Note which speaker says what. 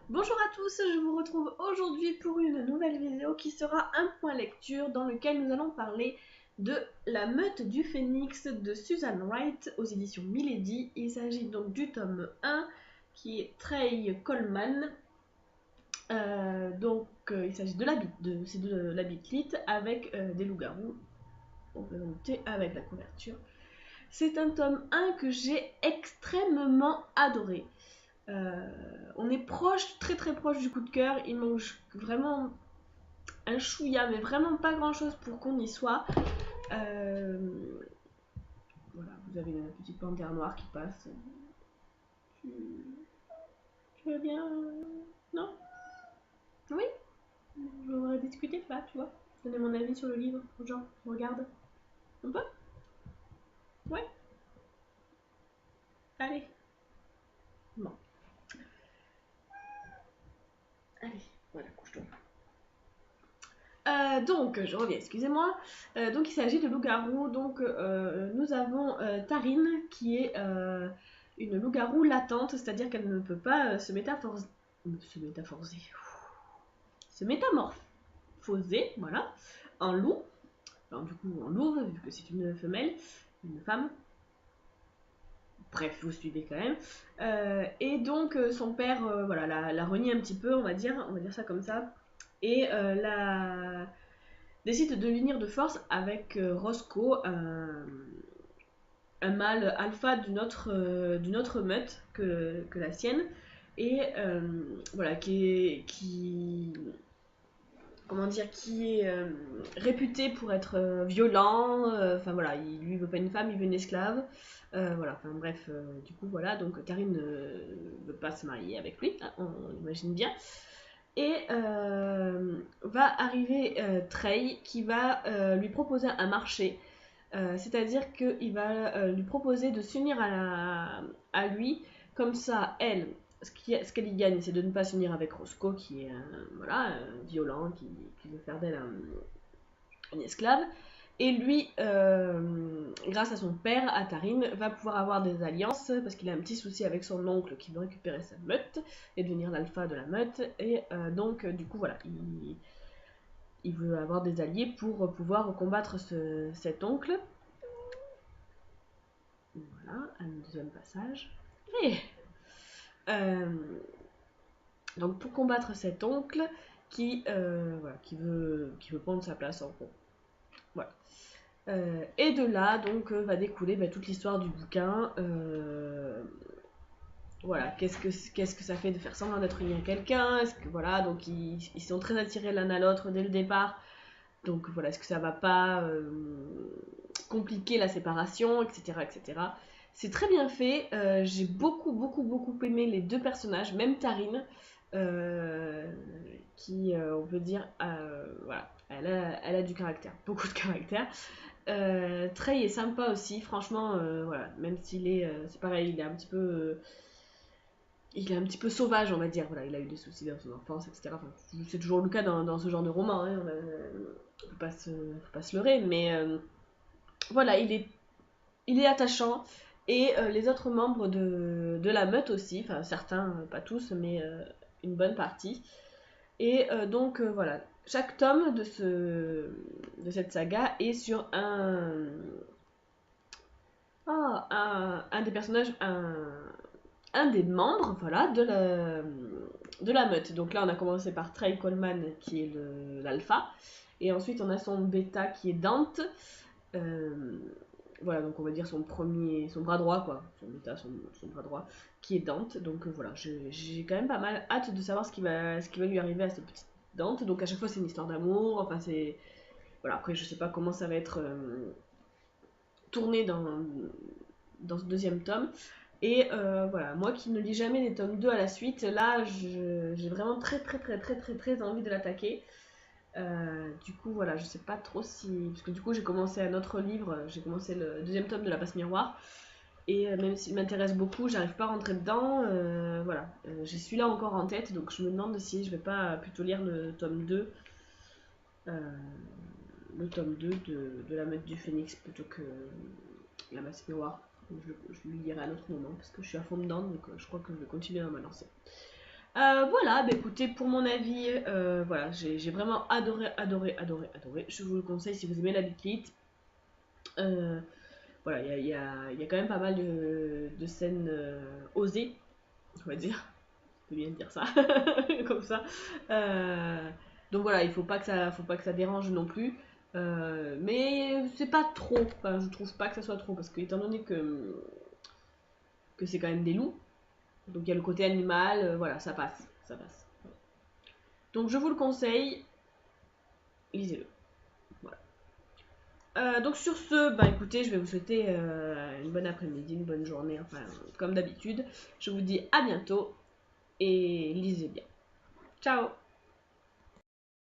Speaker 1: Bonjour à tous, je vous retrouve aujourd'hui pour une nouvelle vidéo qui sera un point lecture dans lequel nous allons parler de La Meute du Phénix de Susan Wright aux éditions Milady. Il s'agit donc du tome 1 qui est Trey Coleman. Il s'agit de la Beat avec des loups-garous. On peut noter avec la couverture. C'est un tome 1 que j'ai extrêmement adoré. On est proche, très très proche du coup de cœur. Il manque vraiment un chouïa, mais vraiment pas grand chose pour qu'on y soit. Voilà, vous avez une petite panthère noire qui passe. Tu, tu veux bien Non. Oui. Je voudrais discuter là, tu vois. Donner mon avis sur le livre. Genre, regarde. On peut. Ouais. Allez. Bon. Allez, voilà, couche-toi. Donc, je reviens, excusez-moi. Donc, il s'agit de loup-garou. Donc, nous avons Tarine qui est une loup-garou latente, c'est-à-dire qu'elle ne peut pas se métamorphoser, voilà, en loup. Alors, du coup, en louve, vu que c'est une femelle, une femme. Bref, vous suivez quand même. Et donc, son père, voilà, la renie un petit peu, on va dire ça comme ça. Et décide de l'unir de force avec Roscoe, un mâle alpha d'une autre meute que la sienne, et voilà, comment dire, qui est réputé pour être violent. Enfin voilà, lui veut pas une femme, il veut une esclave. Voilà, enfin bref, du coup voilà, donc Karine ne veut pas se marier avec lui, hein, on imagine bien. Et va arriver Trey qui va lui proposer un marché. C'est-à-dire qu'il va lui proposer de s'unir à lui. Comme ça, elle, ce qu'elle y gagne, c'est de ne pas s'unir avec Roscoe, qui est voilà, violent, qui veut faire d'elle une esclave. Et lui, grâce à son père, à Tarine, va pouvoir avoir des alliances parce qu'il a un petit souci avec son oncle qui veut récupérer sa meute et devenir l'alpha de la meute. Et donc, du coup, voilà, il veut avoir des alliés pour pouvoir combattre cet oncle. Voilà, un deuxième passage. Et, euh, donc, pour combattre cet oncle voilà, qui veut prendre sa place en gros. Voilà. Et de là, donc, va découler toute l'histoire du bouquin. Voilà, qu'est-ce que ça fait de faire semblant d'être uni à quelqu'un? Est-ce que voilà, donc ils sont très attirés l'un à l'autre dès le départ. Donc voilà, est-ce que ça va pas compliquer la séparation, etc., etc. C'est très bien fait. J'ai beaucoup aimé les deux personnages, même Tarine, qui, on peut dire, voilà, elle a du caractère, beaucoup de caractère. Trey est sympa aussi, franchement, voilà, même s'il est, c'est pareil, il est un petit peu sauvage, on va dire. Voilà, il a eu des soucis dans son enfance, etc. Enfin, c'est toujours le cas dans ce genre de roman. Hein. Faut pas se leurrer, mais voilà, il est attachant. Et les autres membres de la meute aussi, enfin certains, pas tous, mais une bonne partie. Et donc voilà, chaque tome de cette saga est sur un des personnages, un des membres, voilà, de la meute. Donc là, on a commencé par Trey Coleman, qui est l'alpha. Et ensuite, on a son bêta, qui est Dante. Euh, voilà, donc on va dire son bras droit, quoi. Son bêta, son bras droit, qui est Dante. Donc voilà, j'ai quand même pas mal hâte de savoir ce qui va lui arriver à ce petit Dante. Donc à chaque fois, c'est une histoire d'amour. Enfin, c'est... Voilà, après, je sais pas comment ça va être tourné dans ce deuxième tome. Et voilà, moi qui ne lis jamais les tomes 2 à la suite, là j'ai vraiment très envie de l'attaquer. Du coup, voilà, je sais pas trop si. Parce que du coup, j'ai commencé un autre livre, j'ai commencé le deuxième tome de La Passe Miroir. Et même s'il m'intéresse beaucoup, j'arrive pas à rentrer dedans. Voilà, j'ai celui-là encore en tête, donc je me demande si je vais pas plutôt lire le tome 2. Le tome 2 de La Meute du Phénix plutôt que La Passe Miroir. Je lui lirai à un autre moment parce que je suis à fond dedans, donc je crois que je vais continuer à me lancer. Voilà, bah écoutez, pour mon avis, voilà, j'ai vraiment adoré, adoré, adoré, adoré. Je vous le conseille si vous aimez la Beat. Euh, voilà, il y a quand même pas mal de scènes osées, on va dire. Je peux bien dire ça, comme ça. Euh, donc voilà, faut pas que ça dérange non plus. Mais c'est pas trop, enfin, je trouve pas que ça soit trop, parce que étant donné que c'est quand même des loups, donc il y a le côté animal, voilà, ça passe, ça passe. Donc je vous le conseille, lisez-le. Voilà. Donc sur ce, bah écoutez, je vais vous souhaiter une bonne après-midi, une bonne journée, enfin comme d'habitude. Je vous dis à bientôt et lisez bien. Ciao!